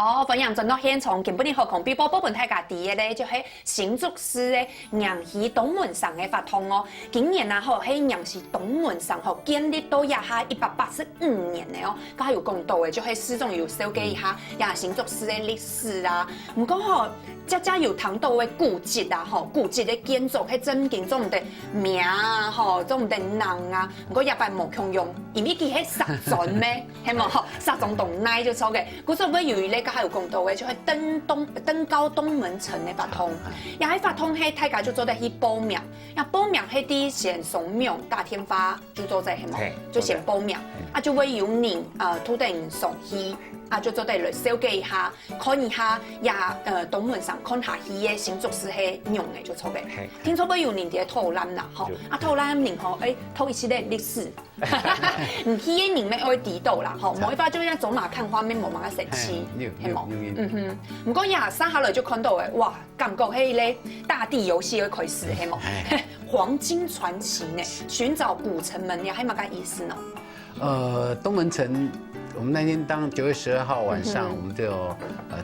好，分享真到现场，根本你何况比宝本大家第一咧，就是新竹市的杨溪东门上的发通哦。今年啊，吼喺杨溪东门上吼建立到也下185年的哦，佮有讲到的，就喺市中有小记一下也新竹市的历史啊。唔过吼，家有谈到的古迹啊，吼古迹的建筑喺真经种的名啊，吼种的人啊，唔过也拜无强用，因为佢喺石砖咩，系冇吼石砖洞内就错嘅。古时候有咧，佮还有讲到嘅，就係登高东门城的法通，也喺法通喺大家就做得去报名，呀报名喺啲先送庙大天发就做在系冇，就先报名，啊就会有人土地人送去。啊，就做得来小记一下，看一下也东门上看下去嘅新竹市係用嘅就錯嘅。聽說會有人哋偷懶啦，吼，啊偷懶人吼，偷一些嘅歷史，唔去嘅人咧愛知道啦，吼，冇一法就像走馬看花面冇乜神奇，係冇，唔過呀，生下來就看到嘅，哇，感覺係咧大地遊戲嘅開始係冇，黃金傳奇呢，尋找古城門呀，係乜嘅意思呢？東門城。我们那天当9月12號晚上，我们就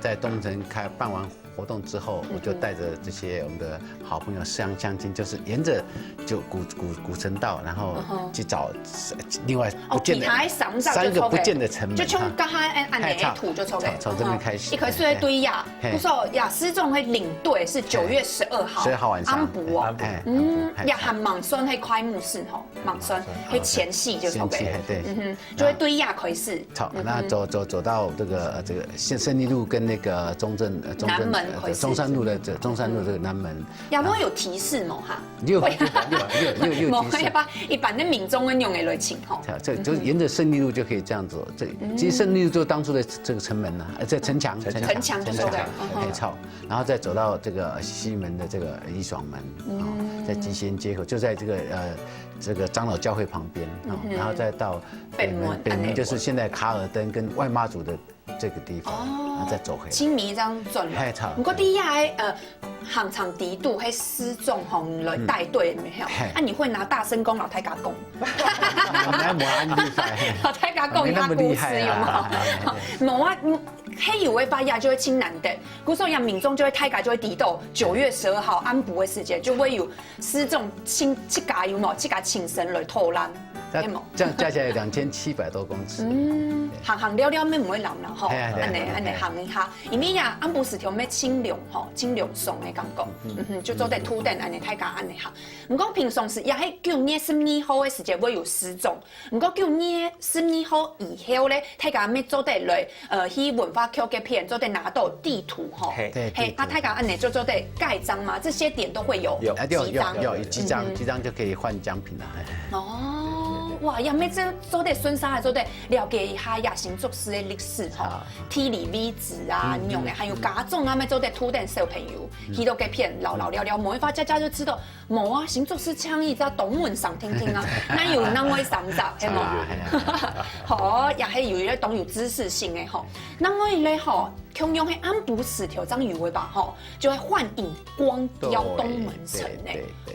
在東城辦完活動之後，我就帶着這些我們的好朋友鄉親，就是沿着就古城道，然後去找另外不見的3個不見的城門，就從剛才按那圖就從這邊開始。一開始在對呀，不說呀，失蹤的領隊是9月12號晚上，安補哦，呀，還莽孫係開幕式吼，莽孫係前戲就從嘅，對，就會對呀開始。那走到這個勝利路跟那個中山路的這個南門，有冇有提示冇哈？有提示。一般的民眾用嘅類型吼，就沿着勝利路就可以這樣走。其實勝利路就當初的這個城門啊，這城牆就走的，然後再走到這個西門的這個怡爽門，在集賢街口，就在這個長老教會旁邊，然後再到北門就是現在卡爾登跟外媽祖的這個地方，然後再走回。青迷這樣轉了。不過底下行場底度係失蹤吼來帶隊沒有？啊，你會拿大聲公老太家公？老太家公一下故事有冇？冇啊，黑有會發現就會清難的。古時候民眾就會太家就會抵到9月12號安補的時間，就會有失蹤七家有冇？七家請神來偷懶。這樣加起來2700多公尺。行了了咩唔會流啦，吼，安尼行一下，因為呀安補時條咩清涼吼，清涼爽嘅感覺，就做得土地安尼大家安尼行。唔講平常時也喺9月12號嘅時間會有失蹤，唔過9月12號以後咧，大家咩做得來去文化局嘅片，做得拿到地圖吼，係啊，大家安尼做得蓋章嘛，這些點都會有幾張就可以換獎品啦。哦。哇！又咩真做得順沙，做得了解一下亞新竹市的歷史吼，地理位置啊，用嘅，還有家眾啊，咩做得土地小朋友，去到嘅片聊，某一發家就知道，冇啊，新竹市倡議在東門上聽聽啊，那有那位上集係冇？好，也係有咧懂有知識性嘅吼，那我咧吼，強用係安補時條章魚尾吧吼，就係幻影光雕東門城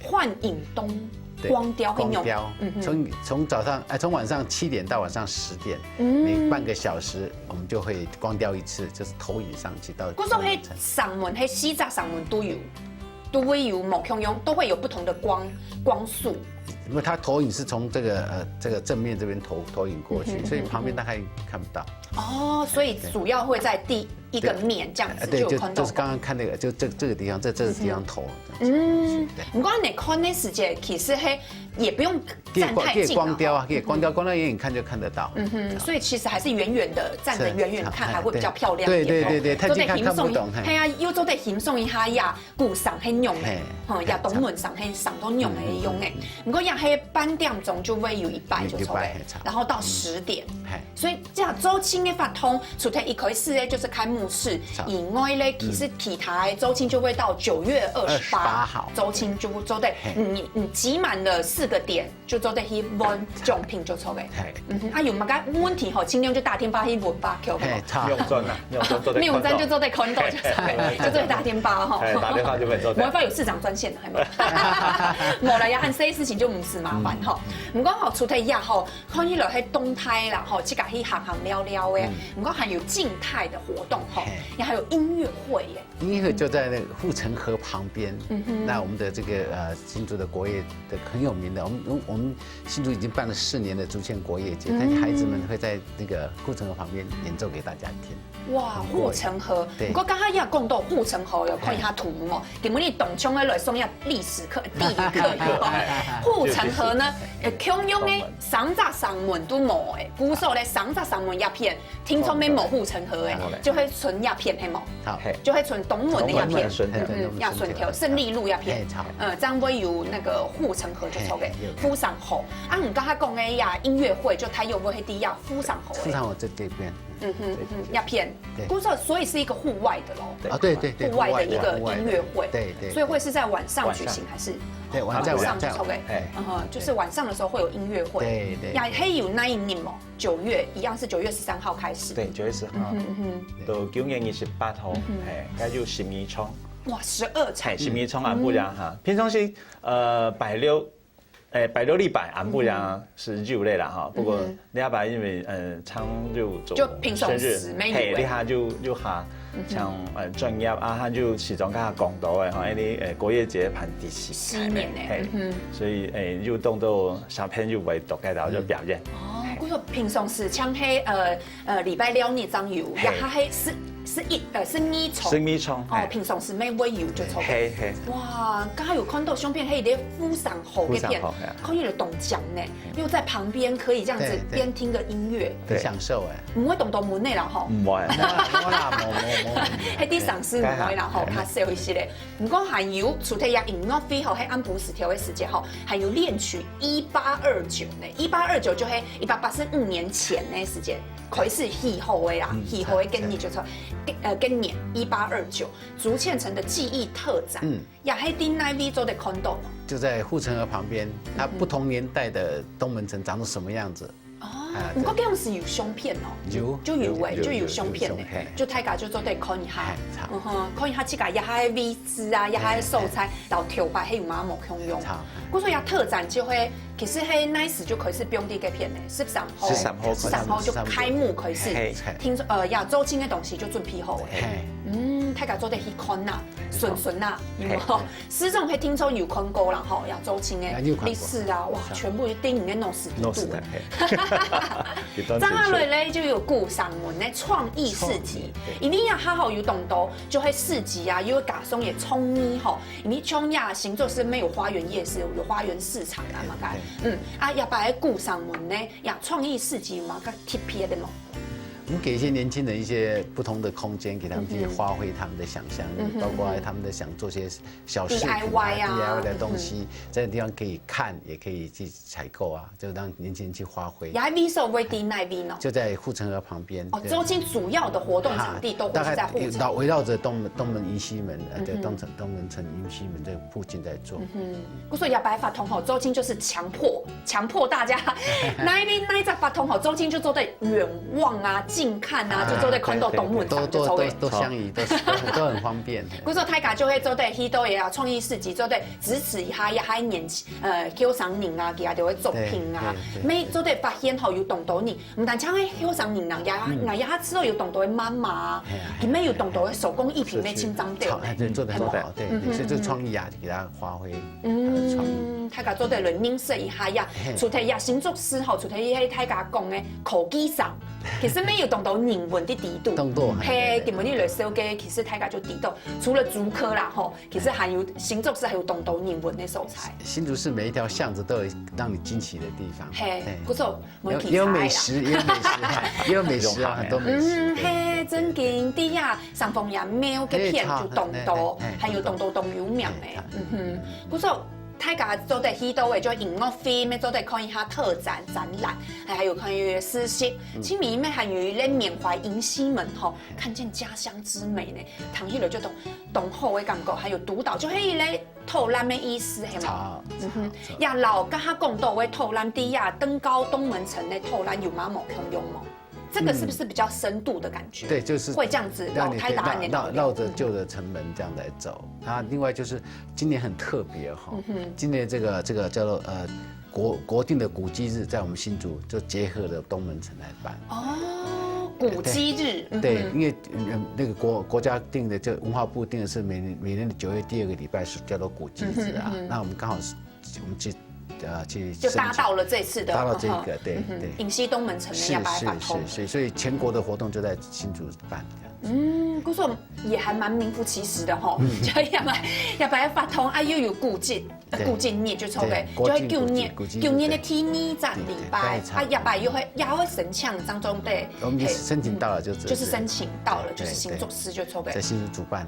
誒，幻影光雕很用，從晚上7點到晚上10點，每半個小時我們就會光雕一次，就是投影上去到。嗰種喺上門喺西側上門都會有某強用，都會有不同的光束。因為它投影是從這個正面這邊投影過去，所以旁邊大概看不到。哦，所以主要會在第一個面這樣子就看到。就是剛剛看那個，就這個地方，這個地方投。不過你看那時間，其實係也不用站太近。光雕啊，可以光雕遠遠看就看得到。所以其實還是遠遠的站着遠遠看，還會比較漂亮一點。對，太近看不懂。係啊，又做得欣賞一下呀，古上很用嘅，呀東門上很上都用嘅用嘅。不過也係8點鐘就會有一擺就出來，然後到10點。所以這樣周慶嘅法通，除咗一開始咧就是開幕式以外咧，其實其他周慶就會到9月28號，周慶就做得你集滿了4個點，就做得去換獎品就出嚟。啊有乜個問題吼，盡量就打電話去問吧，求用真啊，用真就做得看到就做得打電話吼，打電話就會做。冇辦法有市長專線係咪？冇啦，要按這些事情就不是麻烦吼。不过吼，除了呀吼，看起来迄动态啦吼，去甲去行聊聊的。不过还有静态的活动吼，也还有音乐会耶。音乐会就在那个护城河旁边。那我们的这个新竹的国乐的很有名的，我们新竹已经办了4年的竹堑国乐节，但孩子们会在那个护城河旁边演奏给大家听。哇，护城河！不过刚刚也讲到护城河，有看一下图哦。今日动冲的来送下历史课、地理课护城河呢，共用的30门都冇诶，古时候咧30门鸦片，听说没冇护城河诶，就会存鸦片系冇，就会存东门的鸦片，鸦顺条胜利路鸦片，这样会有那个护城河就抽给夫上河。啊，你刚才讲的呀音乐会，就它有没有黑低呀夫上河？夫上河在这边。鸦片，古时候所以是一个户外的喽。啊，对，户外的一个音乐会。对。所以会是在晚上举行还是？对，晚上抽给，就是晚上的时候会有音乐会。对。也还有那一年嘛，9月一样是9月13号开始。对，9月10号。到9月28號，該就12場。哇，12場。12場安不良哈，平常是拜六禮拜安不良是日類啦哈，不過禮拜因為長就平常時沒有，你下就下像專業啊，他就始終加講到誒，哈，啲國樂節辦第4年咧，所以就當到小朋友為獨嘅度就表演。哦，我說平常時像係禮拜6那張有，也係是米蟲，哦，平常時咩會有就錯。哇，剛剛有看到相片，係啲夫上河嘅片，看起來動講呢，又在旁邊可以這樣子邊聽個音樂，很享受誒。唔會動到門內啦吼。唔會，係啲上司唔會啦吼，較少一些咧。唔過還有除咗音樂會吼，喺安普石條嘅時間吼，還有練曲1829呢，1829就係185年前呢時間，開始氣候嘅啦，氣候嘅概念就錯。跟年1829竹堑城的記憶特展，也喺啲那邊做的看到呢。就在護城河旁邊，它不同年代的東門城長成什麼樣子？哦，不過嗰陣時有相片哦，就有相片呢，就大家就做對看一下，看一下這個也係美食啊，也係素菜，然後條白係有馬毛共用。我說也特展就會，其實係那時就可以是不用啲嘅片呢，13號就開幕可以是，聽說亞洲青嘅東西就準備好誒。大家做得去看呐，順呐，有冇？始終係聽說有看過啦，吼，亞洲青嘅歷史啊，哇，全部電影嘅弄死度。張下來咧就有顧上門咧創意市集，因為呀還好有動到，就係市集啊，有加上也創意吼，因為創意行做是沒有花園夜市，有花園市場啦嘛，也擺喺顧上門咧，呀創意市集嘛，個特別的嘛。我们给一些年轻人一些不同的空间，给他们去发挥他们的想象力，包括他们的想做些小饰品啊、DIY 的东西，在地方可以看，也可以去采购啊，就让年轻人去发挥。也喺 Viso 位地那邊哦，就在護城河旁邊。哦，周邊主要的活動場地都會在護城河，圍繞着東門迎西門，東門城迎西門這附近在做。我說也擺法通吼，周邊就是強迫大家那一邊那一隻法通吼，周邊就做的遠望啊。近看啊，就做在看到東門場就都相宜，都很方便。嗰時候大家就會做在許多嘢啊，創意市集做在支持一下，也係年休賞人啊，其他就會作品啊，每做在發現後有動到你，唔但像係休賞人啊，也之後有動到嘅媽媽啊，佢咩有動到嘅手工藝品咩清章掉，做得很好，對，所以這個創意啊，就給他發揮創意。大家做在認識一下呀，除咗呀新竹師吼，除咗喺大家講嘅口技上，其實咩有動到人文的地度，係根本啲嚟收嘅，其實大家就地道。除了竹科啦吼，其實還有新竹市還有動到人文的素材。新竹市每一條巷子都有讓你驚奇的地方。係，嗰種也有美食，也有美食啊，很多美食。係，真經啲呀，上鳳陽廟嘅片就動到，還有動到東陽廟嘅，嗰種。大家做得許多嘅，就音樂會，咩做得看一下特展展覽，還有看於詩集，前面咩還有咧緬懷迎西門吼，看見家鄉之美呢，談起來就懂好嘅感覺，還有督導就可以咧透覽嘅意思係嘛？也老家下講到嘅透覽啲呀，登高東門城嘅透覽有馬毛共用冇？这个是不是比较深度的感觉？对，就是会这样子老太打你绕着旧的城门这样来走。啊，另外就是今年很特别哈，今年这个叫做国定的古迹日，在我们新竹就结合了东门城来办。哦，古迹日。对，因为那个国家定的，就文化部定的是每年的9月第2个礼拜是叫做古迹日啊。那我们刚好是我们去就搭到了这次的，搭到这个，对。引西东门城的要白法通，所以全国的活动就在新竹办这样。故说也还蛮名副其实的吼，就要白法通啊，又有古迹日就抽嘅，就会旧年的天呢站礼拜，啊要白又会神枪当中的。我们申请到了就是申请到了，就是新竹市就抽嘅，在新竹主办。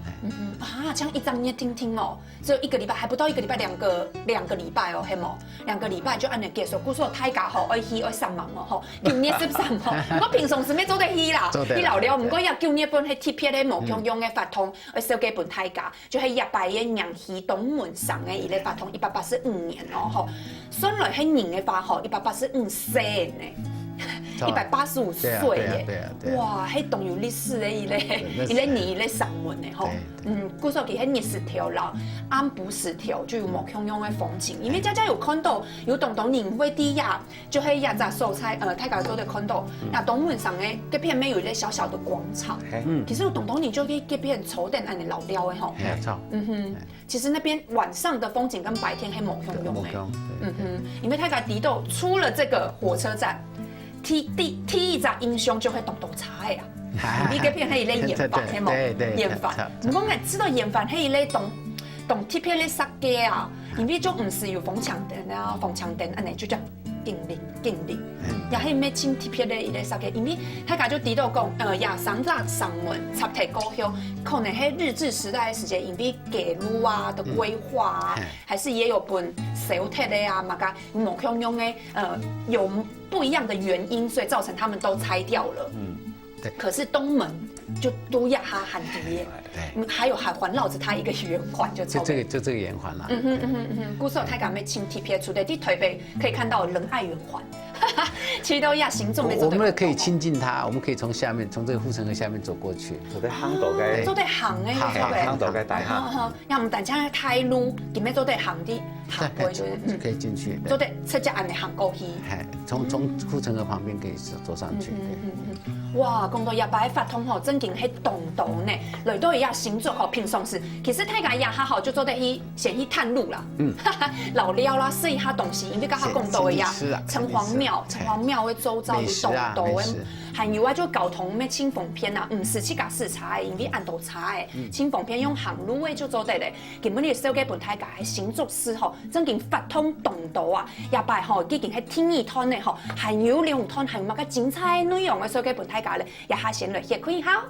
这样一张你听哦，只有1个礼拜，还不到1个礼拜，2个礼拜哦，系冇？2个礼拜就按你结束，故说太假吼，爱去爱上忙哦吼，旧年是不上忙？我平常时咩做得去啦，你老了，唔过要旧年本迄贴片咧无强用嘅法通，爱烧给本太假，就系日拜嘅娘戏东门上嘅伊咧法通185年哦吼，算来迄年嘅法吼185岁呢。185岁耶！哇，迄动有历史的伊咧年伊咧上文的吼，古说其迄日石条啦，安补石条就有莫强用的风景，因为家有看到有东年会底下，就迄亚杂素菜太搞做的看到，那东门上诶隔片面有一个小小的广场，其实有东年就可以隔片丑点按你老雕的吼，其实那边晚上的风景跟白天还莫强用诶，因为太搞地豆出了这个火车站。第一只英雄就会懂茶的啊！你个片黑咧盐饭，系冇盐饭。唔讲知道盐饭黑咧懂贴片咧杀鸡啊！因为就唔是有逢强灯啊，逢强灯安尼就叫敬礼。也系咩青贴片咧伊咧杀鸡，因为他家就提到讲，亚上早上文插题高乡，可能喺日治时代的时间，因为给路啊的规划啊，还是也有本小铁的啊，嘛个某强用的有不一样的原因，所以造成他们都拆掉了。对。可是东门就都要哈喊迪，还有还环绕着它一个圆环，就这个圆环啦。古时候太敢被青贴片出的，地台北可以看到仁爱圆环。其实都要行政，我们可以亲近它，我们可以从下面，从这个护城河下面走过去。走在巷道街，走在巷诶，巷道街大巷。要我们等下开路，里面走在巷的巷过去，可以进去。走在车架安的巷过去。从护城河旁边可以走上去。哇，讲到亚白法通吼，真经迄栋呢，来到伊亚行走吼平常时，其实太家亚哈好就走在去先去探路啦，老了啦，试一下东西，因为刚好讲到的呀，城隍庙的周遭有栋的，还有啊就搞同咩清风片啊，唔是去甲视察的，因为按度查的，清风片用行路的就走在咧，根本你小给本太家的行走时候，真经法通栋啊，亚白吼，已经喺天意摊的吼，还有2摊，还有乜个精彩内容的小给本太家咧，也下先来先开好。